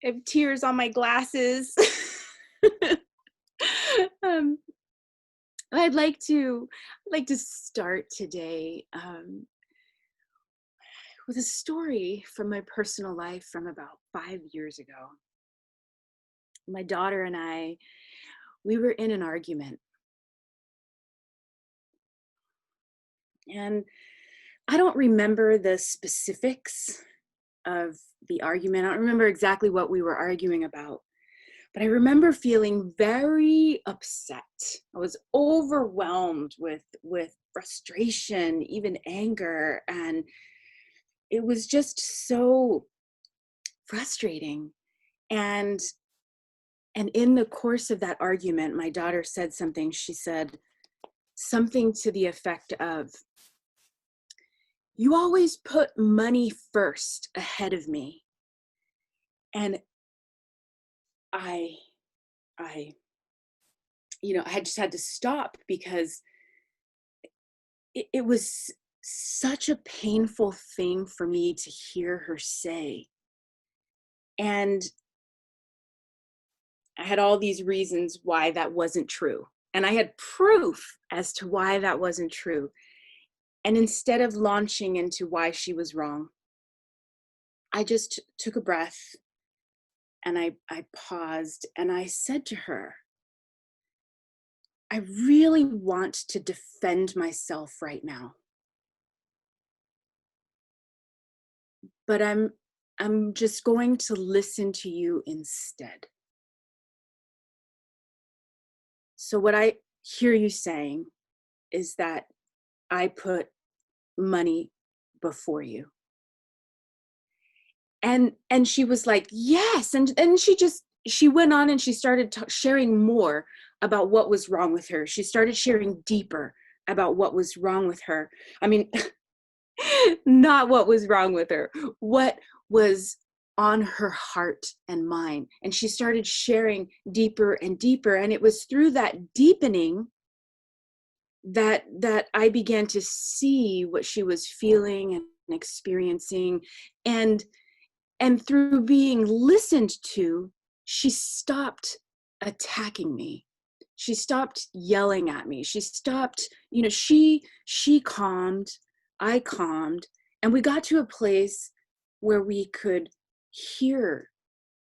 have tears on my glasses. um, I'd like to start today with a story from my personal life from about 5 years ago. My daughter and I, we were in an argument. And I don't remember the specifics of the argument. I don't remember exactly what we were arguing about. But I remember feeling very upset. I was overwhelmed with frustration, even anger. And it was just so frustrating. And in the course of that argument, my daughter said something. She said something to the effect of, "You always put money first ahead of me." And I just had to stop because it was such a painful thing for me to hear her say. And I had all these reasons why that wasn't true. And I had proof as to why that wasn't true. And instead of launching into why she was wrong, I just took a breath and I paused and I said to her, "I really want to defend myself right now. But I'm just going to listen to you instead." So what I hear you saying is that I put money before you. And she was like, "Yes." And she went on and she started sharing more about what was wrong with her. She started sharing deeper about what was wrong with her. I mean, not what was wrong with her, what was on her heart and mind. And she started sharing deeper and deeper. And it was through that deepening that I began to see what she was feeling and experiencing. And through being listened to, she stopped attacking me. She stopped yelling at me. She stopped, she calmed, I calmed, and we got to a place where we could hear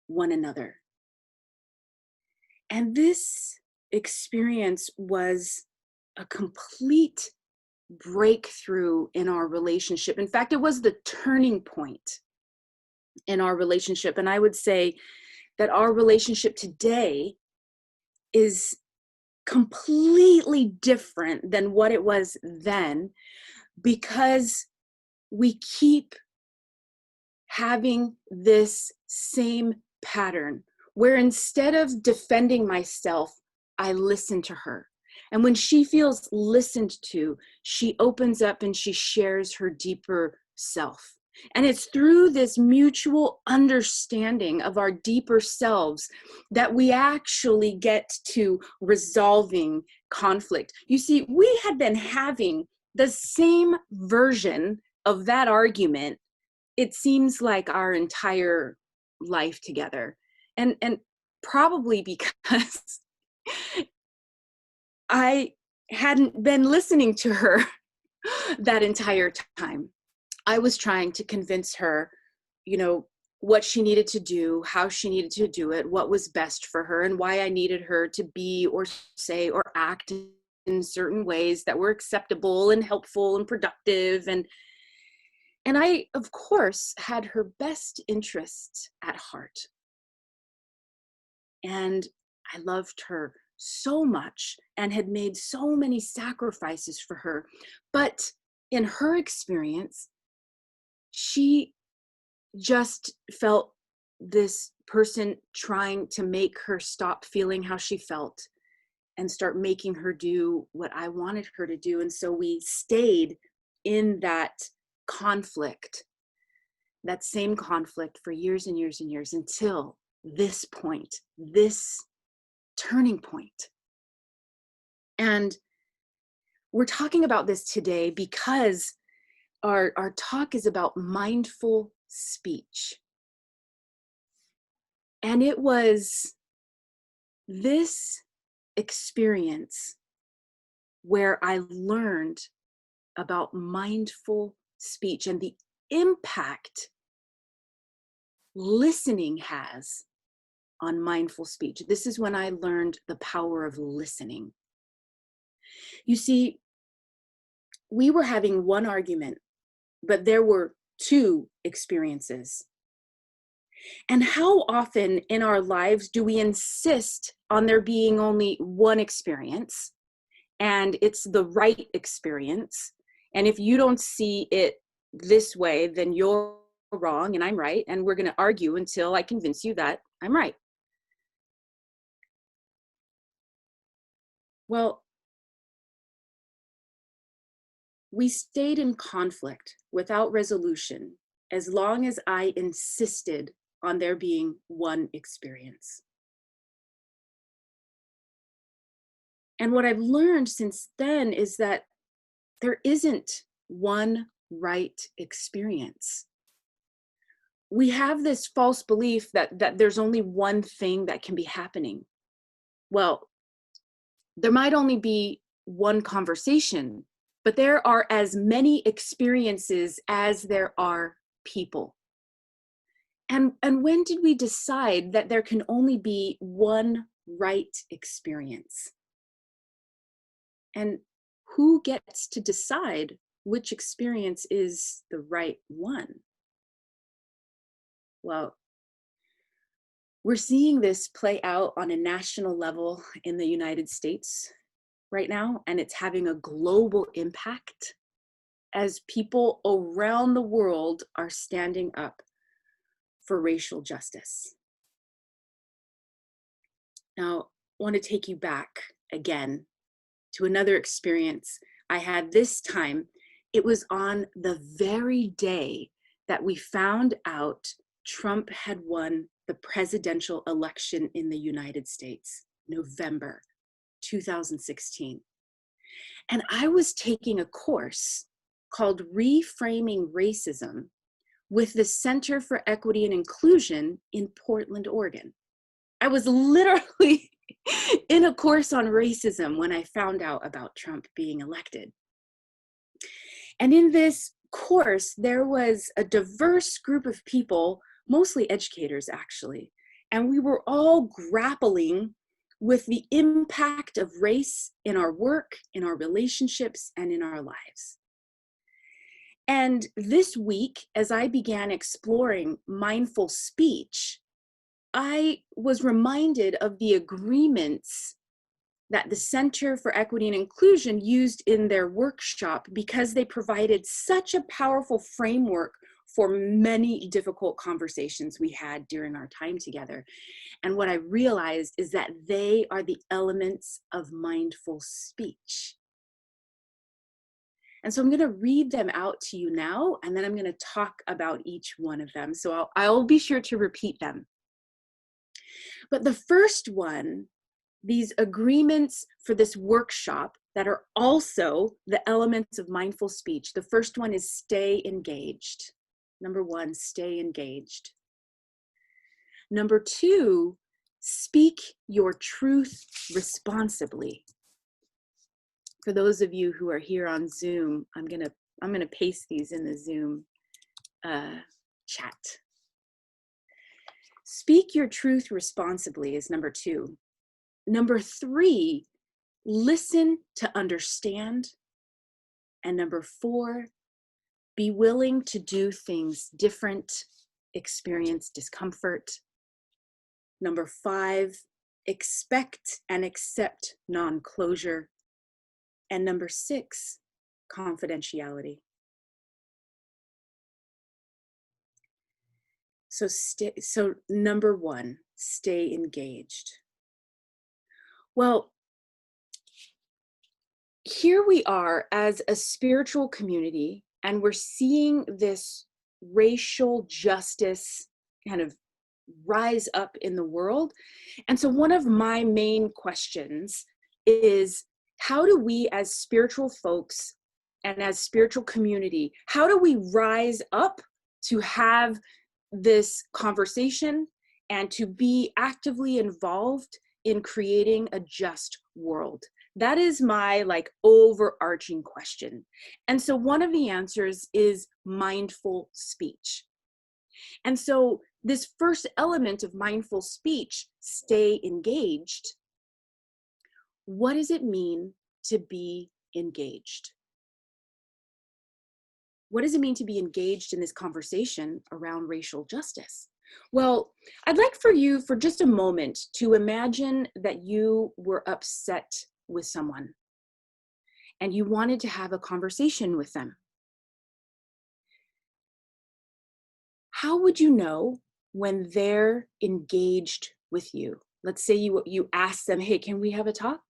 one another. And this experience was a complete breakthrough in our relationship. In fact, it was the turning point in our relationship. And I would say that our relationship today is completely different than what it was then, because we keep having this same pattern where instead of defending myself, I listen to her. And when she feels listened to, she opens up and she shares her deeper self. And it's through this mutual understanding of our deeper selves that we actually get to resolving conflict. You see, we had been having the same version of that argument, it seems like, our entire life together. And probably because I hadn't been listening to her that entire time. I was trying to convince her, what she needed to do, how she needed to do it, what was best for her, and why I needed her to be or say or act in certain ways that were acceptable and helpful and productive. And I, of course, had her best interests at heart. And I loved her so much and had made so many sacrifices for her. But in her experience, she just felt this person trying to make her stop feeling how she felt and start making her do what I wanted her to do. And so we stayed in that conflict, that same conflict, for years and years and years, until this point, this turning point. And we're talking about this today because our talk is about mindful speech. And it was this experience where I learned about mindful speech and the impact listening has on mindful speech. This is when I learned the power of listening. You see, we were having one argument, but there were two experiences. And how often in our lives do we insist on there being only one experience, and it's the right experience? And if you don't see it this way, then you're wrong and I'm right. And we're going to argue until I convince you that I'm right. Well, we stayed in conflict without resolution as long as I insisted on there being one experience. And what I've learned since then is that there isn't one right experience. We have this false belief that there's only one thing that can be happening. Well, there might only be one conversation, but there are as many experiences as there are people. And when did we decide that there can only be one right experience? And who gets to decide which experience is the right one? Well, we're seeing this play out on a national level in the United States right now, and it's having a global impact as people around the world are standing up for racial justice. Now, I want to take you back again to another experience I had this time. It was on the very day that we found out Trump had won the presidential election in the United States, November 2016. And I was taking a course called Reframing Racism with the Center for Equity and Inclusion in Portland, Oregon. I was literally in a course on racism when I found out about Trump being elected. And in this course, there was a diverse group of people, mostly educators actually, and we were all grappling with the impact of race in our work, in our relationships, and in our lives. And this week, as I began exploring mindful speech, I was reminded of the agreements that the Center for Equity and Inclusion used in their workshop because they provided such a powerful framework for many difficult conversations we had during our time together. And what I realized is that they are the elements of mindful speech. And so I'm going to read them out to you now, and then I'm going to talk about each one of them. So I'll be sure to repeat them. But the first one, these agreements for this workshop that are also the elements of mindful speech. The first one is stay engaged. Number one, stay engaged. Number two, speak your truth responsibly. For those of you who are here on Zoom, I'm gonna paste these in the Zoom chat. Speak your truth responsibly is number two. Number three, listen to understand. And number four, be willing to do things different, experience discomfort. Number five, expect and accept non-closure. And number six, confidentiality. So number one, stay engaged. Well, here we are as a spiritual community, and we're seeing this racial justice kind of rise up in the world. And so one of my main questions is, how do we as spiritual folks and as spiritual community, how do we rise up to have this conversation and to be actively involved in creating a just world? That is my overarching question. And so one of the answers is mindful speech. And so this first element of mindful speech, stay engaged. What does it mean to be engaged? What does it mean to be engaged in this conversation around racial justice? Well, I'd like for you for just a moment to imagine that you were upset with someone and you wanted to have a conversation with them. How would you know when they're engaged with you? Let's say you ask them, hey, can we have a talk?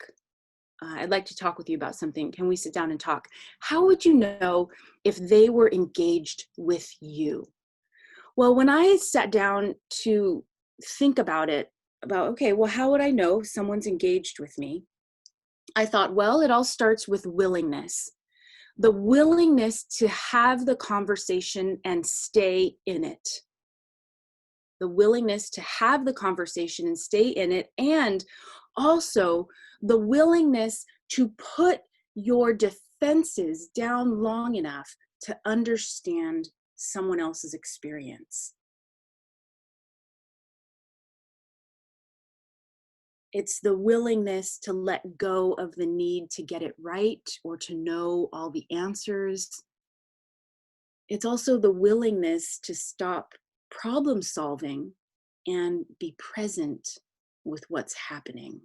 I'd like to talk with you about something. Can we sit down and talk? How would you know if they were engaged with you? Well, when I sat down to think about it, okay, well, how would I know if someone's engaged with me? I thought, well, it all starts with willingness. The willingness to have the conversation and stay in it. The willingness to have the conversation and stay in it, and also the willingness to put your defenses down long enough to understand someone else's experience. It's the willingness to let go of the need to get it right or to know all the answers. It's also the willingness to stop problem solving and be present with what's happening.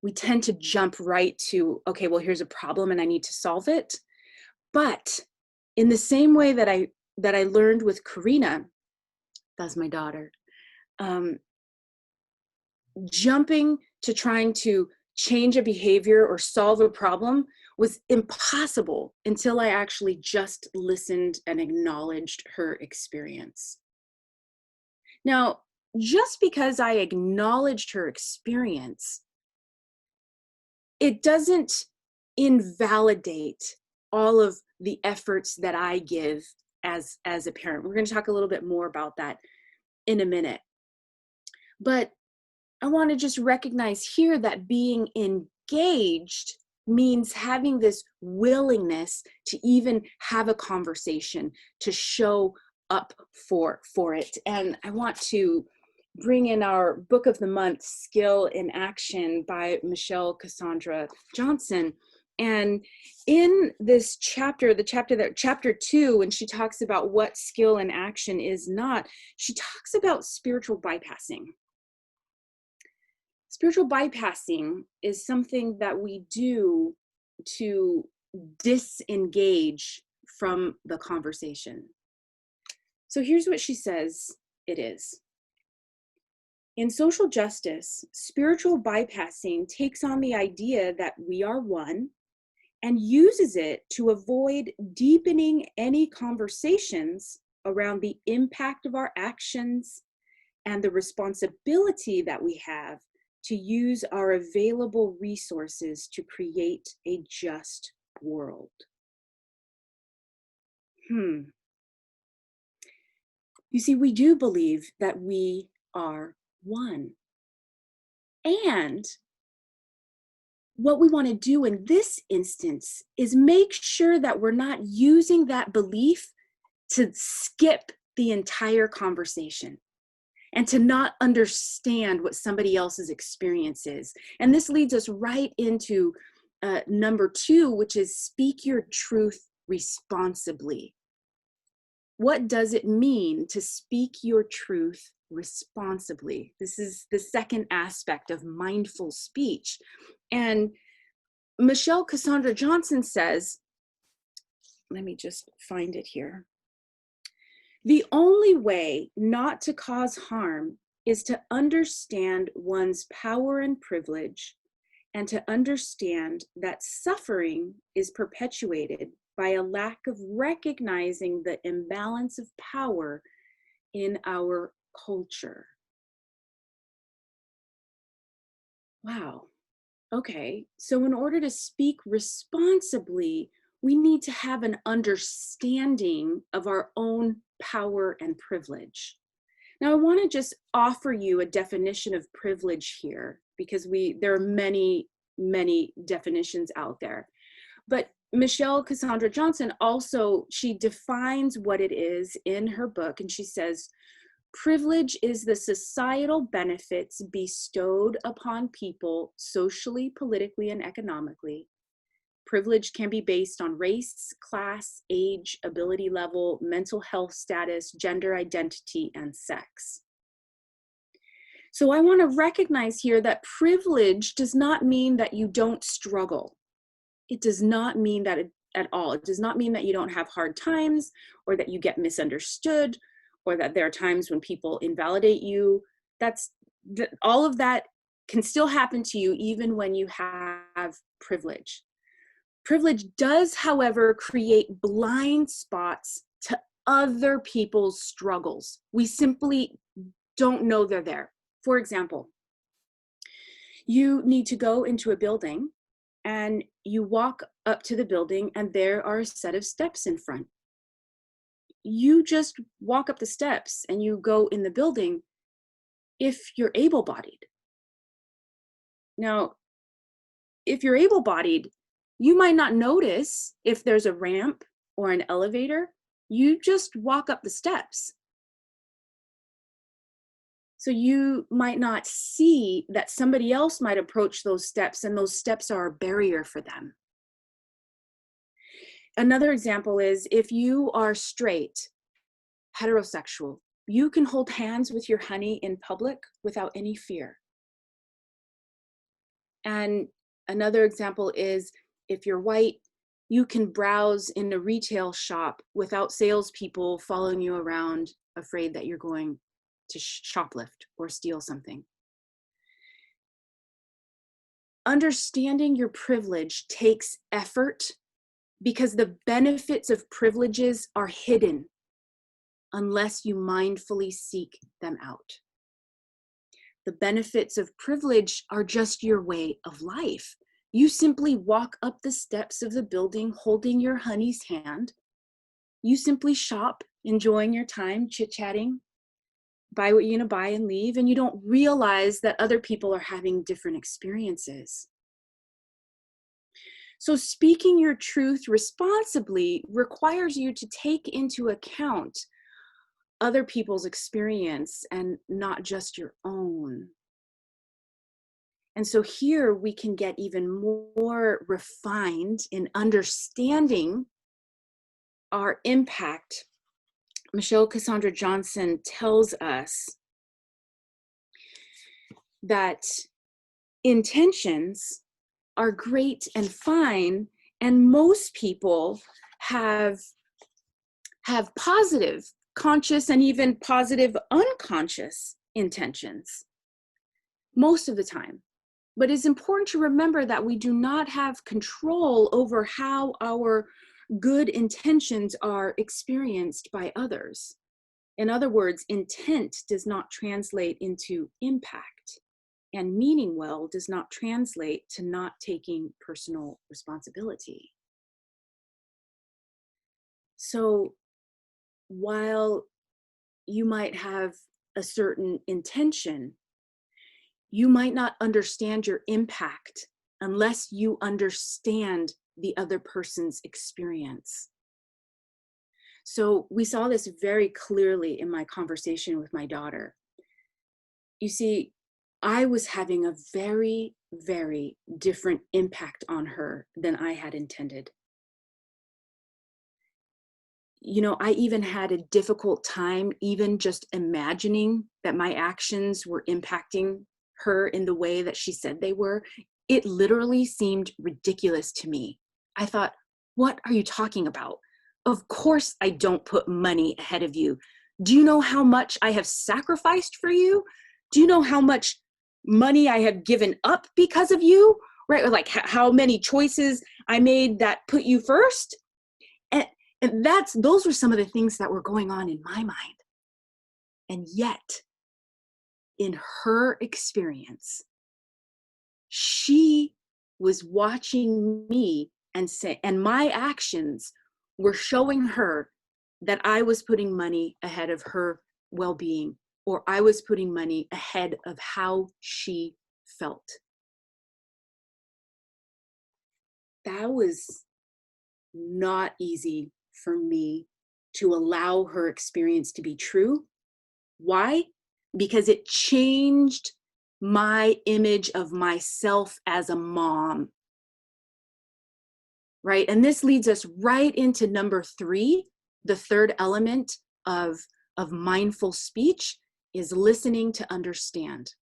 We tend to jump right to, okay, well, here's a problem and I need to solve it. But in the same way that I learned with Karina, that's my daughter, jumping to trying to change a behavior or solve a problem was impossible until I actually just listened and acknowledged her experience. Now, just because I acknowledged her experience, it doesn't invalidate all of the efforts that I give as a parent. We're going to talk a little bit more about that in a minute. But I want to just recognize here that being engaged means having this willingness to even have a conversation, to show up for it. And I want to bring in our book of the month, Skill in Action by Rev Cassandra Johnson. And in this chapter, chapter 2, when she talks about what skill in action is not, she talks about spiritual bypassing. Spiritual bypassing is something that we do to disengage from the conversation. So here's what she says it is. In social justice, spiritual bypassing takes on the idea that we are one and uses it to avoid deepening any conversations around the impact of our actions and the responsibility that we have to use our available resources to create a just world. You see, we do believe that we are one. And what we want to do in this instance is make sure that we're not using that belief to skip the entire conversation and to not understand what somebody else's experience is. And this leads us right into number 2, which is speak your truth responsibly. What does it mean to speak your truth responsibly? This is the second aspect of mindful speech. And Rev Cassandra Johnson says, let me just find it here. The only way not to cause harm is to understand one's power and privilege, and to understand that suffering is perpetuated by a lack of recognizing the imbalance of power in our culture. Wow. Okay. So in order to speak responsibly, we need to have an understanding of our own power and privilege. Now, I want to just offer you a definition of privilege here, because there are many, many definitions out there. But Michelle Cassandra Johnson also, she defines what it is in her book, and she says, privilege is the societal benefits bestowed upon people socially, politically, and economically. Privilege can be based on race, class, age, ability level, mental health status, gender identity, and sex. So I want to recognize here that privilege does not mean that you don't struggle. It does not mean that at all. It does not mean that you don't have hard times, or that you get misunderstood, or that there are times when people invalidate you. All of that can still happen to you even when you have privilege. Privilege does, however, create blind spots to other people's struggles. We simply don't know they're there. For example, you need to go into a building and you walk up to the building and there are a set of steps in front. You just walk up the steps and you go in the building if you're able-bodied. Now, if you're able-bodied, you might not notice if there's a ramp or an elevator. You just walk up the steps. So you might not see that somebody else might approach those steps, and those steps are a barrier for them. Another example is if you are straight, heterosexual, you can hold hands with your honey in public without any fear. And another example is if you're white, you can browse in a retail shop without salespeople following you around, afraid that you're going to shoplift or steal something. Understanding your privilege takes effort, because the benefits of privileges are hidden unless you mindfully seek them out. The benefits of privilege are just your way of life. You simply walk up the steps of the building holding your honey's hand. You simply shop, enjoying your time, chit-chatting, buy what you're going to buy and leave, and you don't realize that other people are having different experiences. So speaking your truth responsibly requires you to take into account other people's experience and not just your own. And so here we can get even more refined in understanding our impact. Michelle Cassandra Johnson tells us that intentions are great and fine, and most people have positive, conscious, and even positive unconscious intentions most of the time. But it's important to remember that we do not have control over how our good intentions are experienced by others. In other words, intent does not translate into impact, and meaning well does not translate to not taking personal responsibility. So while you might have a certain intention, you might not understand your impact unless you understand the other person's experience. So we saw this very clearly in my conversation with my daughter. You see, I was having a very, very different impact on her than I had intended. You know, I even had a difficult time even just imagining that my actions were impacting her in the way that she said they were. It literally seemed ridiculous to me. I thought, what are you talking about? Of course I don't put money ahead of you. Do you know how much I have sacrificed for you? Do you know how much money I have given up because of you? Right? Or like how many choices I made that put you first? And those were some of the things that were going on in my mind. And yet, in her experience, she was watching me and my actions were showing her that I was putting money ahead of her well-being, or I was putting money ahead of how she felt. That was not easy for me to allow her experience to be true. Why? Because it changed my image of myself as a mom. Right? And this leads us right into number 3, the third element of mindful speech is listening to understand.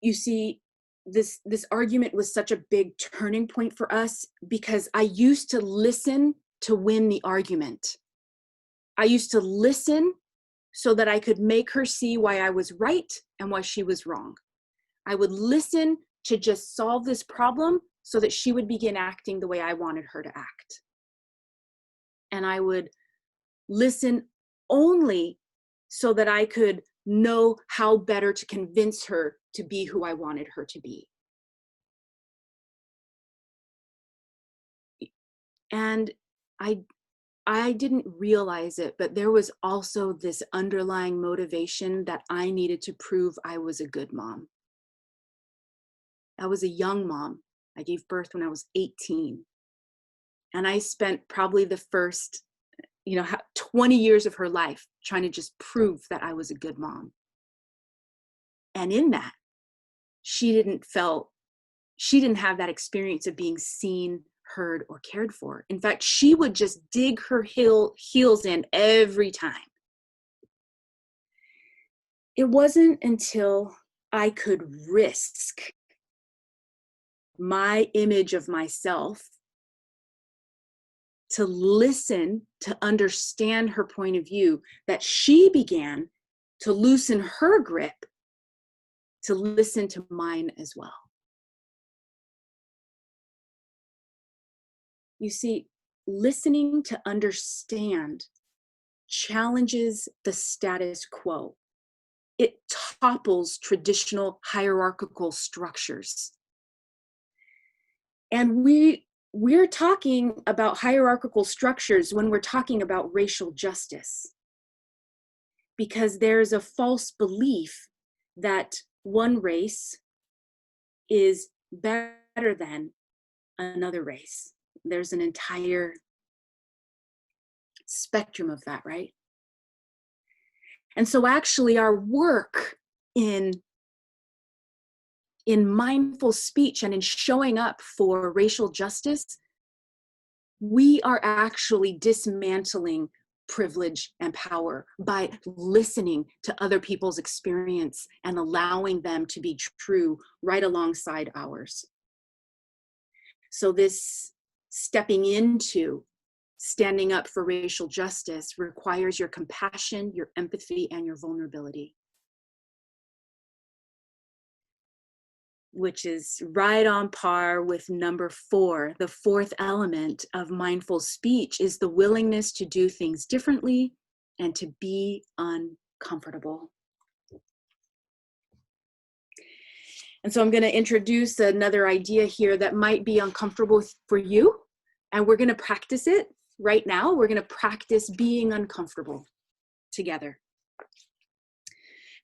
You see, this argument was such a big turning point for us because I used to listen to win the argument. I used to listen so that I could make her see why I was right and why she was wrong. I would listen to just solve this problem so that she would begin acting the way I wanted her to act. And I would listen only so that I could know how better to convince her to be who I wanted her to be. And I didn't realize it, but there was also this underlying motivation that I needed to prove I was a good mom. I was a young mom. I gave birth when I was 18. And I spent probably the first 20 years of her life trying to just prove that I was a good mom. And in that, she didn't have that experience of being seen, heard, or cared for. In fact, she would just dig her heels in every time. It wasn't until I could risk my image of myself to listen, to understand her point of view, that she began to loosen her grip to listen to mine as well. You see, listening to understand challenges the status quo. It topples traditional hierarchical structures. And we're talking about hierarchical structures when we're talking about racial justice, because there's a false belief that one race is better than another race. There's an entire spectrum of that, right? And so actually our work in mindful speech and in showing up for racial justice, we are actually dismantling privilege and power by listening to other people's experience and allowing them to be true right alongside ours. So this stepping into standing up for racial justice requires your compassion, your empathy, and your vulnerability, which is right on par with number 4. The fourth element of mindful speech is the willingness to do things differently and to be uncomfortable. And so I'm going to introduce another idea here that might be uncomfortable for you, and we're going to practice it right now. We're going to practice being uncomfortable together.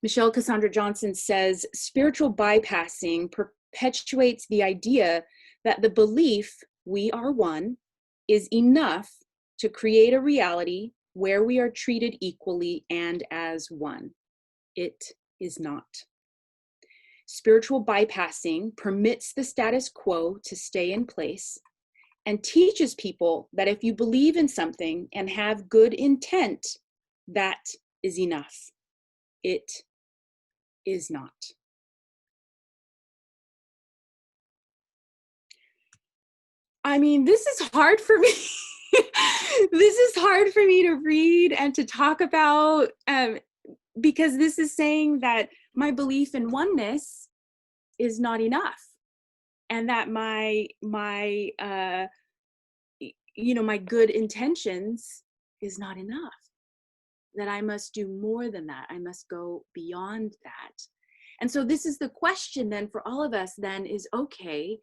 Michelle Cassandra Johnson says, spiritual bypassing perpetuates the idea that the belief we are one is enough to create a reality where we are treated equally and as one. It is not. Spiritual bypassing permits the status quo to stay in place and teaches people that if you believe in something and have good intent, that is enough. It is not. I mean, this is hard for me. This is hard for me to read and to talk about because this is saying that my belief in oneness is not enough, and that my good intentions is not enough, that I must do more than that. I must go beyond that. And so this is the question then for all of us then is, okay,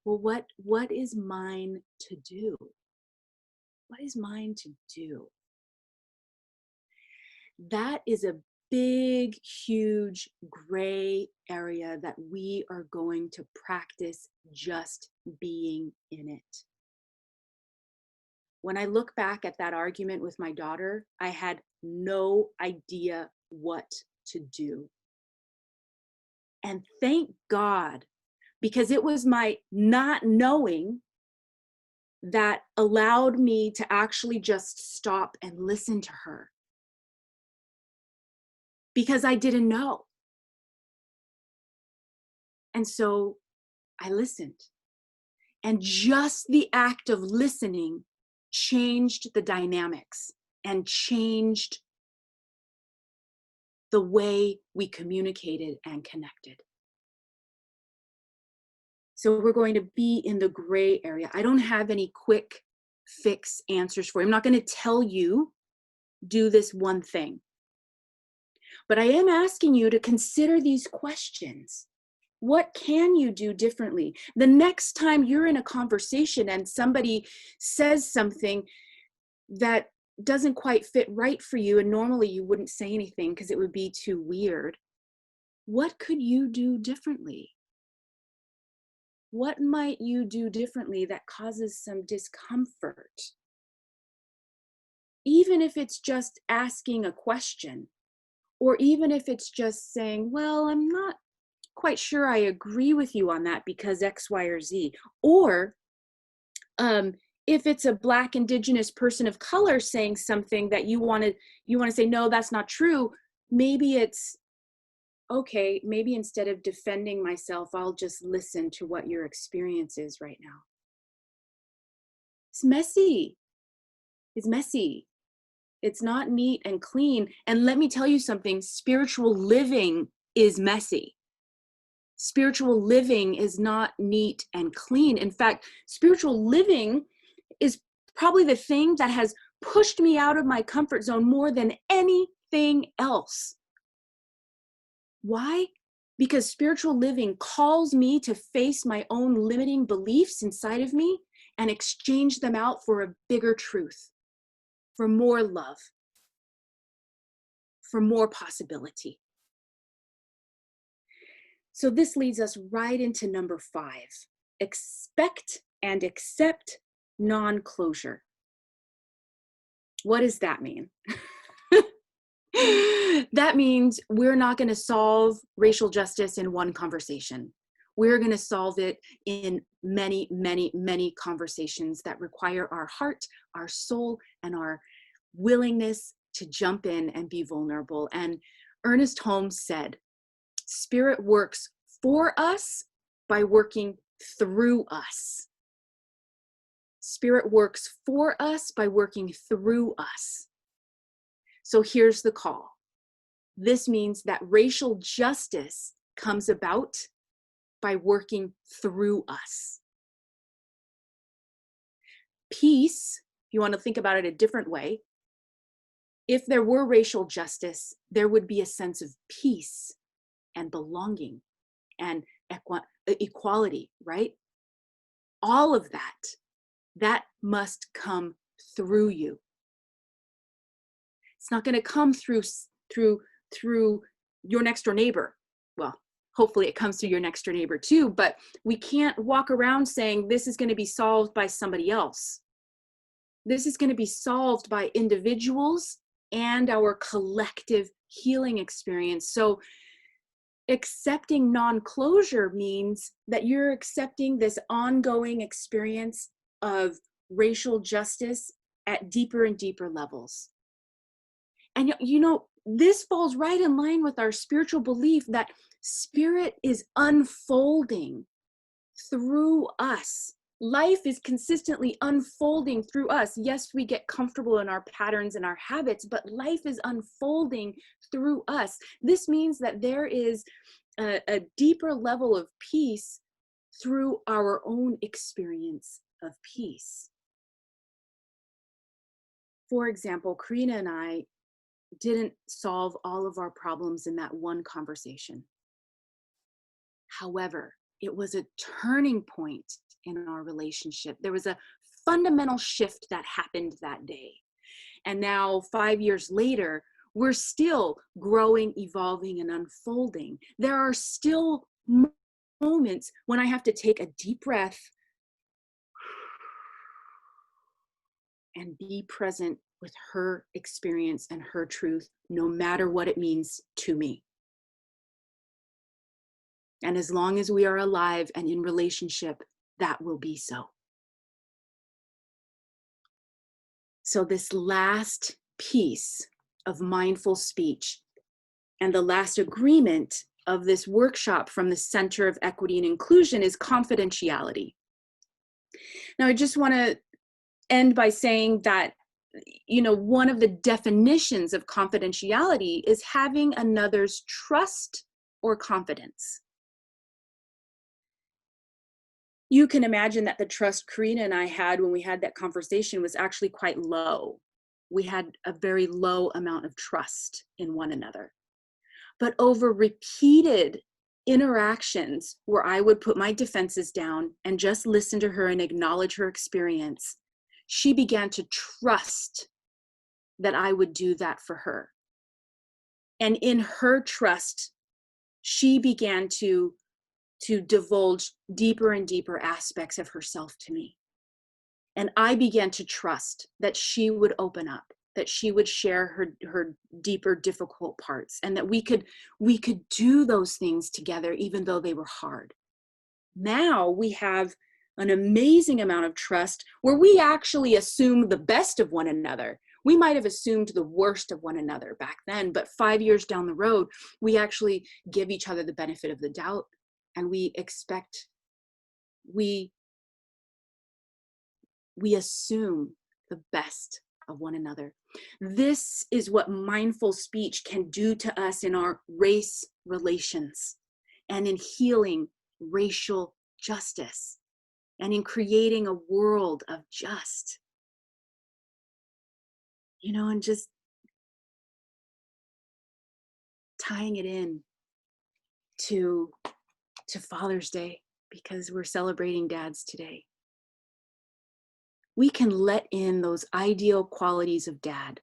well, what is mine to do? What is mine to do? That is a big, huge gray area that we are going to practice just being in it. When I look back at that argument with my daughter, I had no idea what to do. And thank God, because it was my not knowing that allowed me to actually just stop and listen to her. Because I didn't know. And so I listened. And just the act of listening changed the dynamics and changed the way we communicated and connected. So we're going to be in the gray area. I don't have any quick fix answers for you. I'm not going to tell you, do this one thing. But I am asking you to consider these questions. What can you do differently? The next time you're in a conversation and somebody says something that doesn't quite fit right for you, and normally you wouldn't say anything because it would be too weird, what could you do differently? What might you do differently that causes some discomfort? Even if it's just asking a question, or even if it's just saying, well, I'm not quite sure I agree with you on that because X, Y, or Z. Or if it's a Black, Indigenous person of color saying something that you want to say, no, that's not true. Maybe it's, okay, maybe instead of defending myself, I'll just listen to what your experience is right now. It's messy. It's messy. It's not neat and clean. And let me tell you something, spiritual living is messy. Spiritual living is not neat and clean. In fact, spiritual living is probably the thing that has pushed me out of my comfort zone more than anything else. Why? Because spiritual living calls me to face my own limiting beliefs inside of me and exchange them out for a bigger truth, for more love, for more possibility. So this leads us right into number 5. Expect and accept non-closure. What does that mean? That means we're not going to solve racial justice in one conversation. We're going to solve it in many, many, many conversations that require our heart, our soul, and our willingness to jump in and be vulnerable. And Ernest Holmes said, Spirit works for us by working through us. Spirit works for us by working through us. So here's the call. This means that racial justice comes about by working through us. Peace, if you want to think about it a different way, if there were racial justice, there would be a sense of peace and belonging and equality, right? All of that must come through you. It's not going to come through your next door neighbor. Well, hopefully it comes through your next door neighbor too, but we can't walk around saying this is going to be solved by somebody else. This is going to be solved by individuals and our collective healing experience. So accepting non-closure means that you're accepting this ongoing experience of racial justice at deeper and deeper levels. And this falls right in line with our spiritual belief that spirit is unfolding through us. Life is consistently unfolding through us. Yes, we get comfortable in our patterns and our habits, but life is unfolding through us. This means that there is a deeper level of peace through our own experience of peace. For example, Karina and I didn't solve all of our problems in that one conversation. However, it was a turning point in our relationship. There was a fundamental shift that happened that day. And now, 5 years later, we're still growing, evolving, and unfolding. There are still moments when I have to take a deep breath and be present with her experience and her truth, no matter what it means to me. And as long as we are alive and in relationship, that will be so. So this last piece of mindful speech and the last agreement of this workshop from the Center of Equity and Inclusion is confidentiality. Now, I just want to end by saying that, one of the definitions of confidentiality is having another's trust or confidence. You can imagine that the trust Karina and I had when we had that conversation was actually quite low. We had a very low amount of trust in one another. But over repeated interactions where I would put my defenses down and just listen to her and acknowledge her experience, she began to trust that I would do that for her. And in her trust, she began to divulge deeper and deeper aspects of herself to me. And I began to trust that she would open up, that she would share her deeper, difficult parts, and that we could do those things together, even though they were hard. Now we have an amazing amount of trust where we actually assume the best of one another. We might have assumed the worst of one another back then, but 5 years down the road, we actually give each other the benefit of the doubt, and we assume the best of one another. This is what mindful speech can do to us in our race relations and in healing racial justice and in creating a world of just, and just tying it in to Father's Day, because we're celebrating dads today. We can let in those ideal qualities of dad,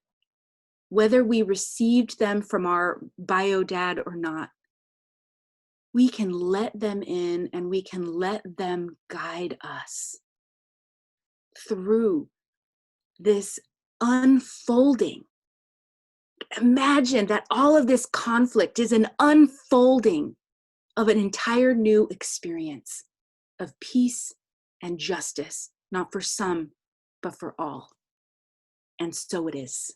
whether we received them from our bio dad or not. We can let them in and we can let them guide us through this unfolding. Imagine that all of this conflict is an unfolding of an entire new experience of peace and justice, not for some, but for all. And so it is.